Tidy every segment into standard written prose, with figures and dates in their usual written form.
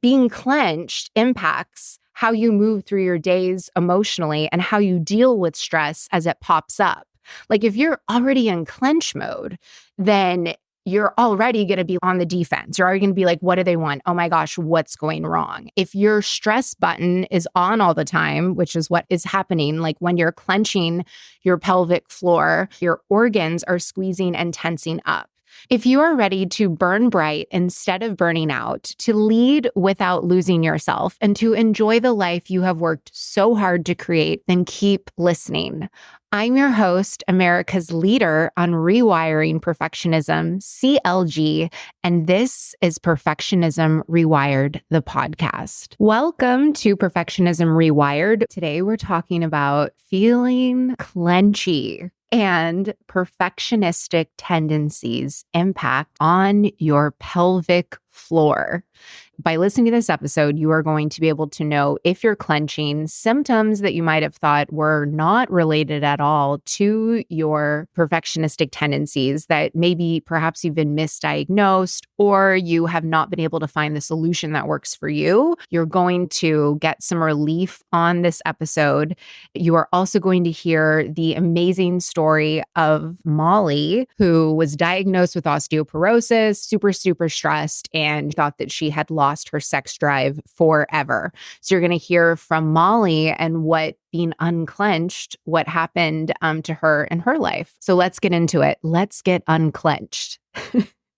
being clenched impacts how you move through your days emotionally and how you deal with stress as it pops up. Like if you're already in clench mode, then you're already going to be on the defense. You're already going to be like, what do they want? Oh my gosh, what's going wrong? If your stress button is on all the time, which is what is happening, like when you're clenching your pelvic floor, your organs are squeezing and tensing up. If you are ready to burn bright instead of burning out, to lead without losing yourself, and to enjoy the life you have worked so hard to create, then keep listening. I'm your host, America's leader on rewiring perfectionism, CLG, and this is Perfectionism Rewired, the podcast. Welcome to Perfectionism Rewired. Today we're talking about feeling clenchy and perfectionistic tendencies impact on your pelvic floor. By listening to this episode, you are going to be able to know if you're clenching, symptoms that you might have thought were not related at all to your perfectionistic tendencies that maybe perhaps you've been misdiagnosed or you have not been able to find the solution that works for you. You're going to get some relief on this episode. You are also going to hear the amazing story of Molly, who was diagnosed with osteoporosis, super stressed, and thought that she had lost her sex drive forever. So you're going to hear from Molly and what being unclenched, what happened to her in her life. So let's get into it. Let's get unclenched.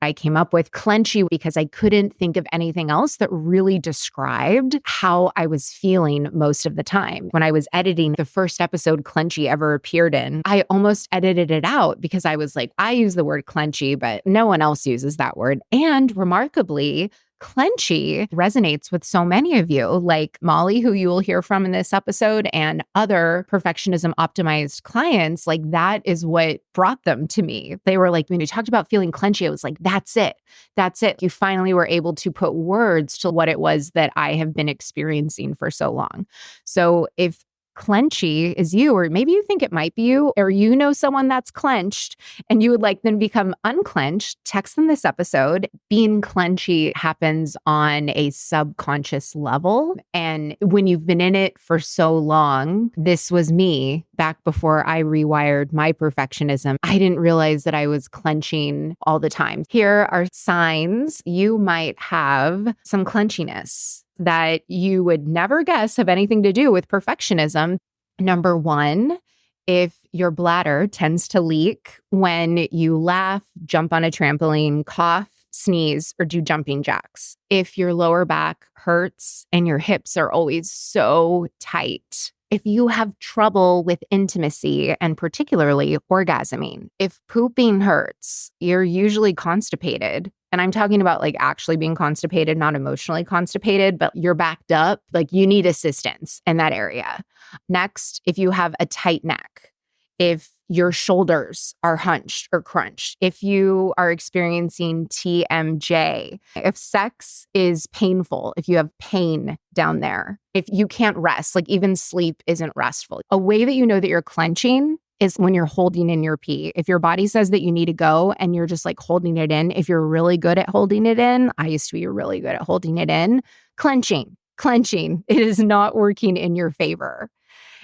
I came up with Clenchy because I couldn't think of anything else that really described how I was feeling most of the time. When I was editing the first episode Clenchy ever appeared in, I almost edited it out because I was like, I use the word Clenchy, but no one else uses that word. And remarkably, Clenchy resonates with so many of you, like Molly, who you will hear from in this episode, and other Perfectionism Optimized clients. Like that is what brought them to me. They were like, when you talked about feeling clenchy, I was like, that's it. That's it. You finally were able to put words to what it was that I have been experiencing for so long. So if Clenchy is you, or maybe you think it might be you, or you know someone that's clenched and you would like them to become unclenched, text them this episode. Being clenchy happens on a subconscious level. And when you've been in it for so long, this was me back before I rewired my perfectionism. I didn't realize that I was clenching all the time. Here are signs you might have some clenchiness that you would never guess have anything to do with perfectionism. Number one, if your bladder tends to leak when you laugh, jump on a trampoline, cough, sneeze, or do jumping jacks. If your lower back hurts and your hips are always so tight. If you have trouble with intimacy and particularly orgasming. If pooping hurts, you're usually constipated. And I'm talking about like actually being constipated, not emotionally constipated, but you're backed up, like you need assistance in that area. Next, if you have a tight neck, if your shoulders are hunched or crunched, if you are experiencing TMJ, if sex is painful, if you have pain down there, if you can't rest, like even sleep isn't restful. A way that you know that you're clenching is when you're holding in your pee. If your body says that you need to go and you're just like holding it in, if you're really good at holding it in, I used to be really good at holding it in, clenching, it is not working in your favor.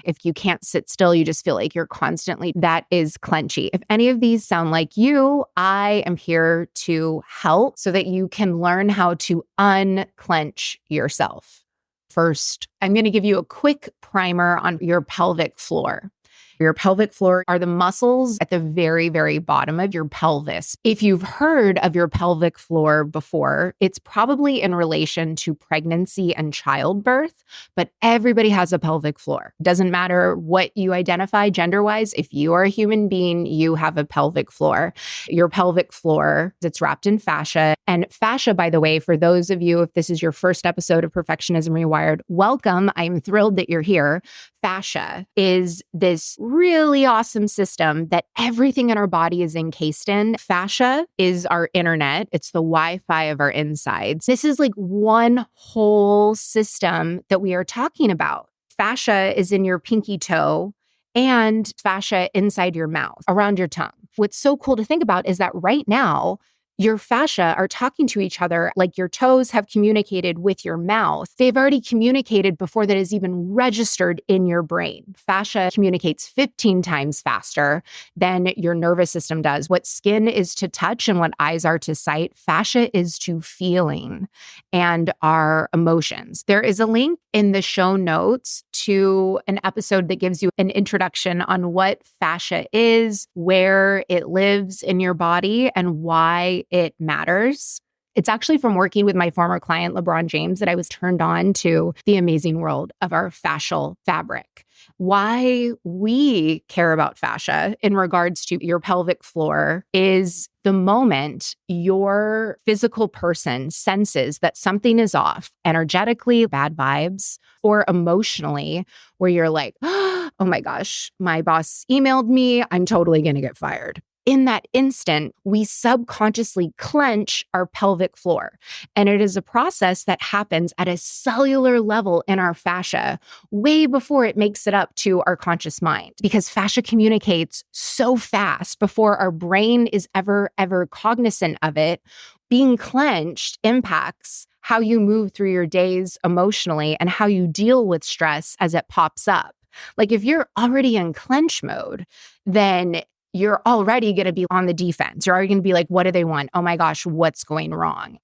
If you can't sit still, you just feel like you're constantly, that is clenchy. If any of these sound like you, I am here to help so that you can learn how to unclench yourself. First, I'm going to give you a quick primer on your pelvic floor. Your pelvic floor are the muscles at the very, very bottom of your pelvis. If you've heard of your pelvic floor before, it's probably in relation to pregnancy and childbirth, but everybody has a pelvic floor. Doesn't matter what you identify gender-wise. If you are a human being, you have a pelvic floor. Your pelvic floor, it's wrapped in fascia. And fascia, by the way, for those of you, if this is your first episode of Perfectionism Rewired, welcome. I'm thrilled that you're here. Fascia is this really awesome system that everything in our body is encased in. Fascia is our internet. It's the Wi-Fi of our insides. This is like one whole system that we are talking about. Fascia is in your pinky toe and fascia inside your mouth, around your tongue. What's so cool to think about is that right now, Your fascia are talking to each other like your toes have communicated with your mouth. They've already communicated before that is even registered in your brain. Fascia communicates 15 times faster than your nervous system does. What skin is to touch and what eyes are to sight, fascia is to feeling and our emotions. There is a link in the show notes to an episode that gives you an introduction on what fascia is, where it lives in your body, and why it matters. It's actually from working with my former client, LeBron James, that I was turned on to the amazing world of our fascial fabric. Why we care about fascia in regards to your pelvic floor is the moment your physical person senses that something is off, energetically, bad vibes, or emotionally, where you're like, oh my gosh, my boss emailed me, I'm totally going to get fired. In that instant, we subconsciously clench our pelvic floor. And it is a process that happens at a cellular level in our fascia, way before it makes it up to our conscious mind. Because fascia communicates so fast before our brain is ever cognizant of it. Being clenched impacts how you move through your days emotionally and how you deal with stress as it pops up. Like if you're already in clench mode, then you're already going to be on the defense. You're already going to be like, what do they want? Oh my gosh, what's going wrong?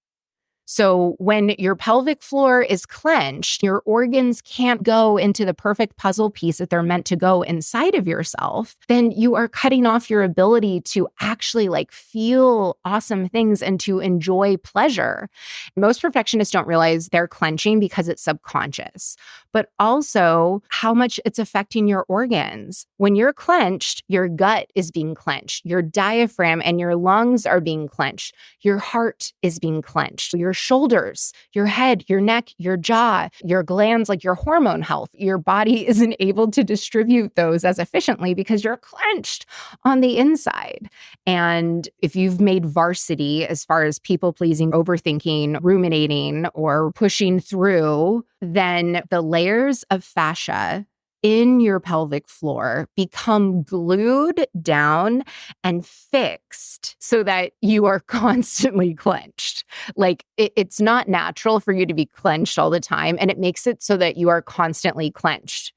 So when your pelvic floor is clenched, your organs can't go into the perfect puzzle piece that they're meant to go inside of yourself, then you are cutting off your ability to actually like feel awesome things and to enjoy pleasure. Most perfectionists don't realize they're clenching because it's subconscious, but also how much it's affecting your organs. When you're clenched, your gut is being clenched, your diaphragm and your lungs are being clenched, your heart is being clenched, your shoulders, your head, your neck, your jaw, your glands, like your hormone health. Your body isn't able to distribute those as efficiently because you're clenched on the inside. And if you've made varsity as far as people pleasing, overthinking, ruminating, or pushing through, then the layers of fascia in your pelvic floor become glued down and fixed so that you are constantly clenched. Like it's not natural for you to be clenched all the time, and it makes it so that you are constantly clenched.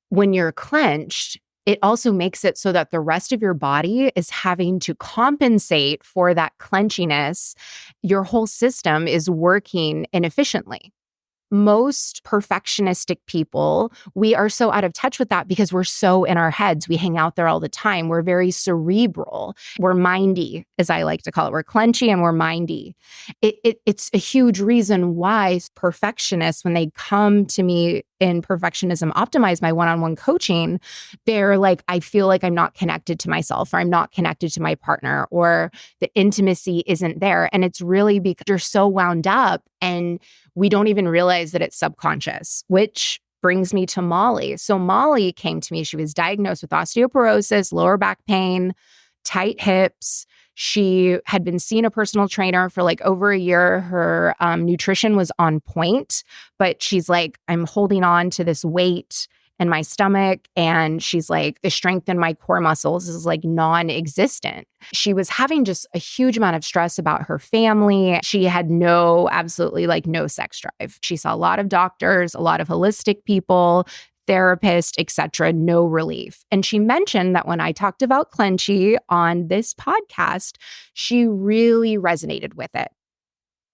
When you're clenched, it also makes it so that the rest of your body is having to compensate for that clenchiness. Your whole system is working inefficiently. Most perfectionistic people, we are so out of touch with that because we're so in our heads. We hang out there all the time. We're very cerebral. We're mindy, as I like to call it. We're clenchy and we're mindy. It's a huge reason why perfectionists, when they come to me in Perfectionism Optimized, my one-on-one coaching, they're like, I feel like I'm not connected to myself, or I'm not connected to my partner, or the intimacy isn't there. And it's really because you're so wound up and we don't even realize that it's subconscious, which brings me to Molly. So Molly came to me. She was diagnosed with osteoporosis, lower back pain, tight hips. She had been seeing a personal trainer for like over a year. Her nutrition was on point, but she's like, I'm holding on to this weight in my stomach. And she's like, the strength in my core muscles is like non-existent. She was having just a huge amount of stress about her family. She had absolutely no sex drive. She saw a lot of doctors, a lot of holistic people, therapists, etc., no relief. And she mentioned that when I talked about Clenchy on this podcast, she really resonated with it.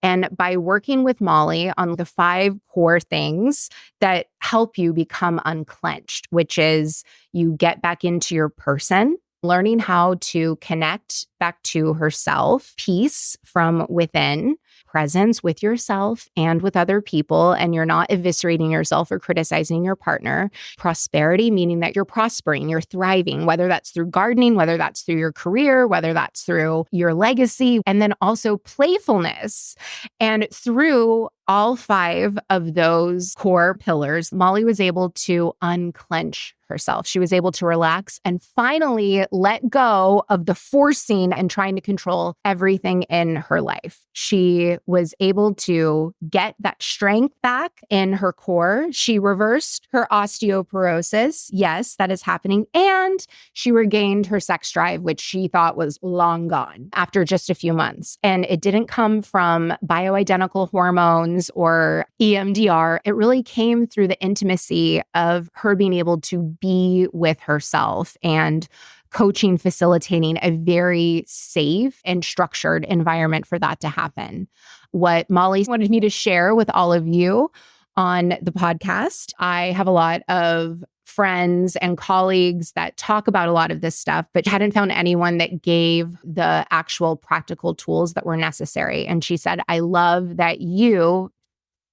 And by working with Molly on the 5 core things that help you become unclenched, which is you get back into your person, learning how to connect back to herself, peace from within, presence with yourself and with other people, and you're not eviscerating yourself or criticizing your partner. Prosperity, meaning that you're prospering, you're thriving, whether that's through gardening, whether that's through your career, whether that's through your legacy, and then also playfulness. And through all 5 of those core pillars, Molly was able to unclench herself. She was able to relax and finally let go of the forcing and trying to control everything in her life. She was able to get that strength back in her core. She reversed her osteoporosis. Yes, that is happening. And she regained her sex drive, which she thought was long gone after just a few months. And it didn't come from bioidentical hormones or EMDR. It really came through the intimacy of her being able to be with herself and coaching, facilitating a very safe and structured environment for that to happen. What Molly wanted me to share with all of you on the podcast, I have a lot of friends and colleagues that talk about a lot of this stuff, but hadn't found anyone that gave the actual practical tools that were necessary. And she said, I love that you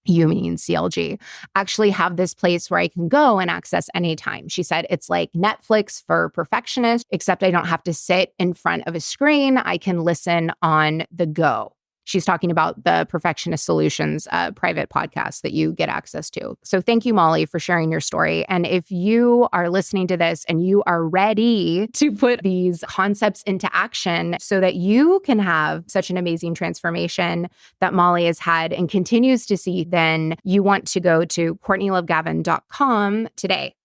mean CLG, actually have this place where I can go and access anytime. She said, it's like Netflix for perfectionists, except I don't have to sit in front of a screen. I can listen on the go. She's talking about the Perfectionist Solutions private podcast that you get access to. So thank you, Molly, for sharing your story. And if you are listening to this and you are ready to put these concepts into action so that you can have such an amazing transformation that Molly has had and continues to see, then you want to go to CourtneyLoveGavin.com today.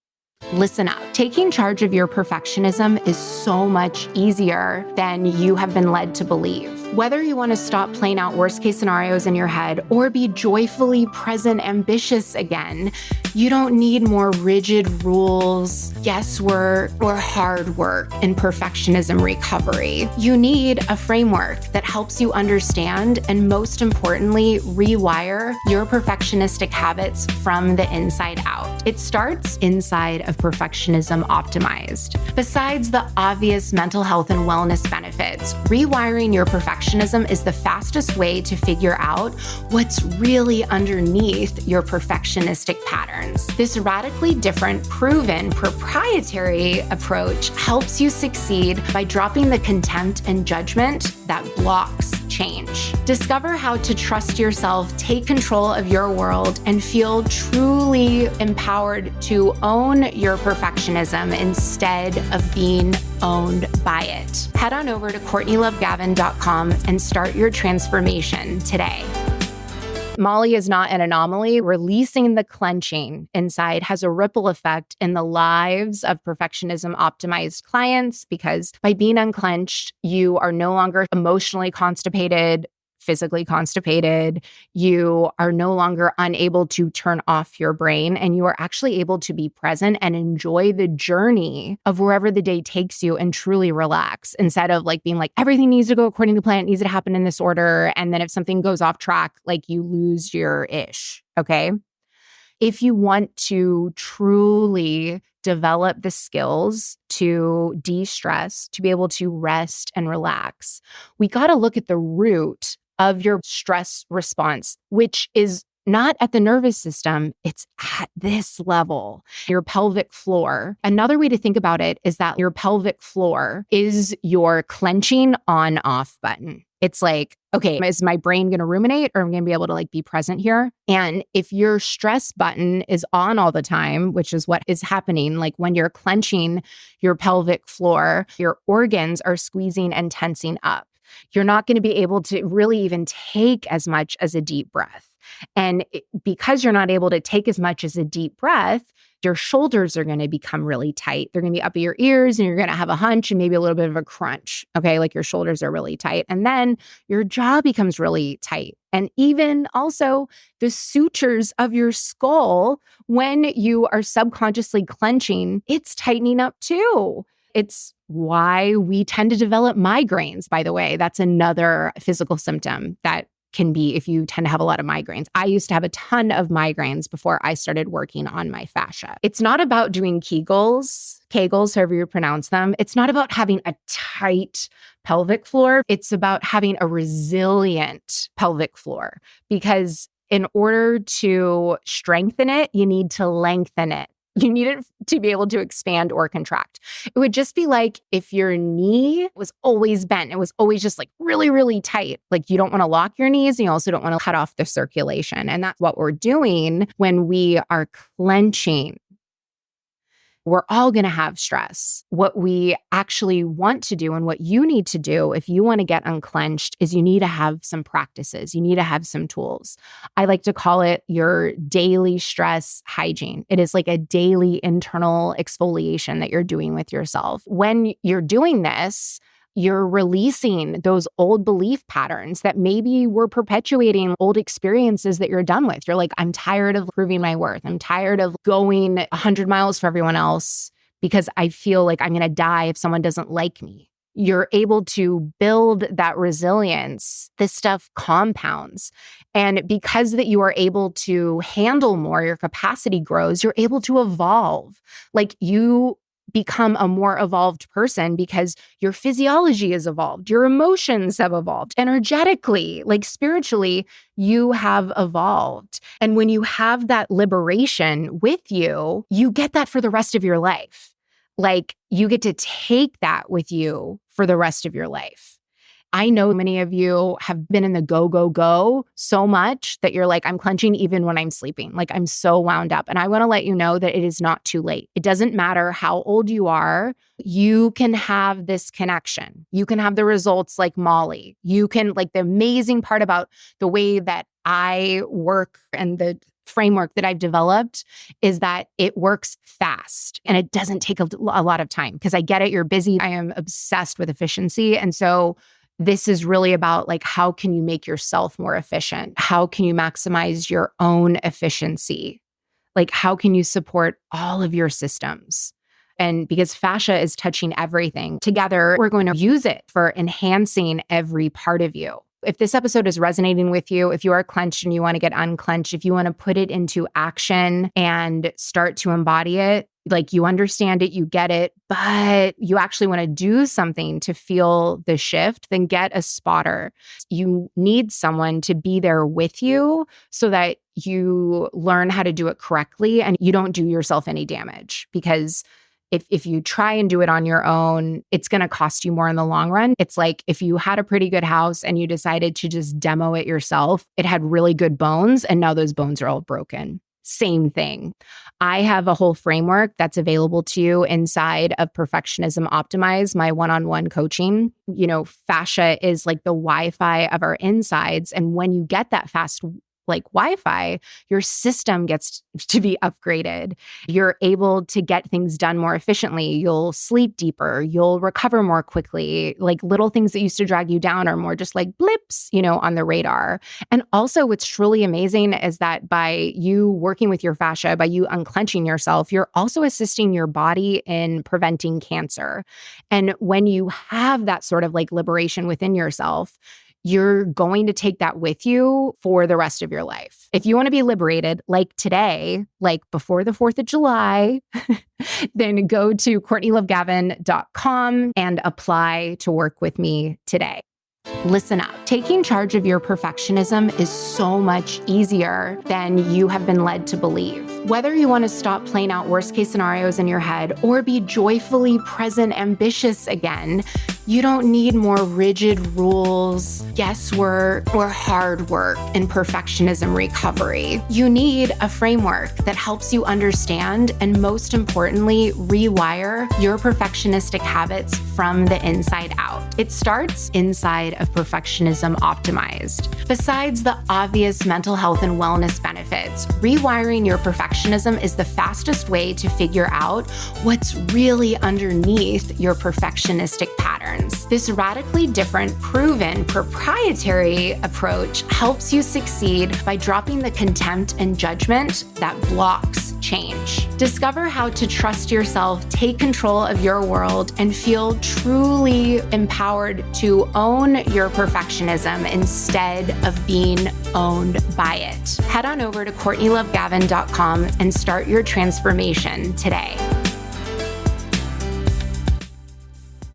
Listen up. Taking charge of your perfectionism is so much easier than you have been led to believe. Whether you want to stop playing out worst case scenarios in your head or be joyfully present, ambitious again, you don't need more rigid rules, guesswork, or hard work in perfectionism recovery. You need a framework that helps you understand and, most importantly, rewire your perfectionistic habits from the inside out. It starts inside of Perfectionism Optimized. Besides the obvious mental health and wellness benefits, rewiring your perfectionism is the fastest way to figure out what's really underneath your perfectionistic patterns. This radically different, proven, proprietary approach helps you succeed by dropping the contempt and judgment that blocks change. Discover how to trust yourself, take control of your world, and feel truly empowered to own your perfectionism instead of being owned by it. Head on over to CourtneyLoveGavin.com and start your transformation today. Molly is not an anomaly. Releasing the clenching inside has a ripple effect in the lives of Perfectionism Optimized clients because by being unclenched, you are no longer emotionally constipated, physically constipated. You are no longer unable to turn off your brain, and you are actually able to be present and enjoy the journey of wherever the day takes you and truly relax instead of like being like, everything needs to go according to plan, it needs to happen in this order. And then if something goes off track, like you lose your ish. Okay. If you want to truly develop the skills to de-stress, to be able to rest and relax, we got to look at the root of your stress response, which is not at the nervous system, it's at this level, your pelvic floor. Another way to think about it is that your pelvic floor is your clenching on-off button. It's like, okay, is my brain going to ruminate or am I going to be able to like be present here? And if your stress button is on all the time, which is what is happening, like when you're clenching your pelvic floor, your organs are squeezing and tensing up. You're not going to be able to really even take as much as a deep breath. And because you're not able to take as much as a deep breath, your shoulders are going to become really tight. They're going to be up at your ears and you're going to have a hunch and maybe a little bit of a crunch. Okay. Like your shoulders are really tight. And then your jaw becomes really tight. And even also the sutures of your skull, when you are subconsciously clenching, it's tightening up too. It's why we tend to develop migraines, by the way. That's another physical symptom that can be if you tend to have a lot of migraines. I used to have a ton of migraines before I started working on my fascia. It's not about doing Kegels, however you pronounce them. It's not about having a tight pelvic floor. It's about having a resilient pelvic floor, because in order to strengthen it, you need to lengthen it. You need it to be able to expand or contract. It would just be like if your knee was always bent, it was always just like really, really tight. Like you don't want to lock your knees and you also don't want to cut off the circulation. And that's what we're doing when we are clenching. We're all going to have stress. What we actually want to do and what you need to do if you want to get unclenched is you need to have some practices. You need to have some tools. I like to call it your daily stress hygiene. It is like a daily internal exfoliation that you're doing with yourself. When you're doing this, you're releasing those old belief patterns that maybe were perpetuating old experiences that you're done with. You're like, I'm tired of proving my worth. I'm tired of going 100 miles for everyone else because I feel like I'm going to die if someone doesn't like me. You're able to build that resilience. This stuff compounds. And because that you are able to handle more, your capacity grows, you're able to evolve. Like you become a more evolved person because your physiology has evolved, your emotions have evolved, energetically, like spiritually, you have evolved. And when you have that liberation with you, you get that for the rest of your life. Like you get to take that with you for the rest of your life. I know many of you have been in the go, go, go so much that you're like, I'm clenching even when I'm sleeping. Like I'm so wound up. And I want to let you know that it is not too late. It doesn't matter how old you are. You can have this connection. You can have the results like Molly. You can, like the amazing part about the way that I work and the framework that I've developed is that it works fast and it doesn't take a lot of time because I get it. You're busy. I am obsessed with efficiency. And so this is really about like, how can you make yourself more efficient? How can you maximize your own efficiency? Like, how can you support all of your systems? And because fascia is touching everything, together, we're going to use it for enhancing every part of you. If this episode is resonating with you, if you are clenched and you want to get unclenched, if you want to put it into action and start to embody it, like you understand it, you get it, but you actually want to do something to feel the shift, then get a spotter. You need someone to be there with you so that you learn how to do it correctly and you don't do yourself any damage. Because if you try and do it on your own, it's going to cost you more in the long run. It's like if you had a pretty good house and you decided to just demo it yourself, it had really good bones and now those bones are all broken. Same thing. I have a whole framework that's available to you inside of Perfectionism Optimized, my one-on-one coaching. You know, fascia is like the Wi-Fi of our insides. And when you get that fast like Wi-Fi, your system gets to be upgraded. You're able to get things done more efficiently. You'll sleep deeper. You'll recover more quickly. Like little things that used to drag you down are more just like blips, you know, on the radar. And also what's truly amazing is that by you working with your fascia, by you unclenching yourself, you're also assisting your body in preventing cancer. And when you have that sort of like liberation within yourself, you're going to take that with you for the rest of your life. If you want to be liberated, like today, like before the 4th of July, then go to CourtneyLoveGavin.com and apply to work with me today. Listen up. Taking charge of your perfectionism is so much easier than you have been led to believe. Whether you want to stop playing out worst case scenarios in your head or be joyfully present, ambitious again, you don't need more rigid rules, guesswork, or hard work in perfectionism recovery. You need a framework that helps you understand and, most importantly, rewire your perfectionistic habits from the inside out. It starts inside of Perfectionism Optimized. Besides the obvious mental health and wellness benefits, rewiring your perfectionism is the fastest way to figure out what's really underneath your perfectionistic patterns. This radically different, proven, proprietary approach helps you succeed by dropping the contempt and judgment that blocks change. Discover how to trust yourself, take control of your world, and feel truly empowered to own your perfectionism instead of being owned by it. Head on over to CourtneyLoveGavin.com and start your transformation today.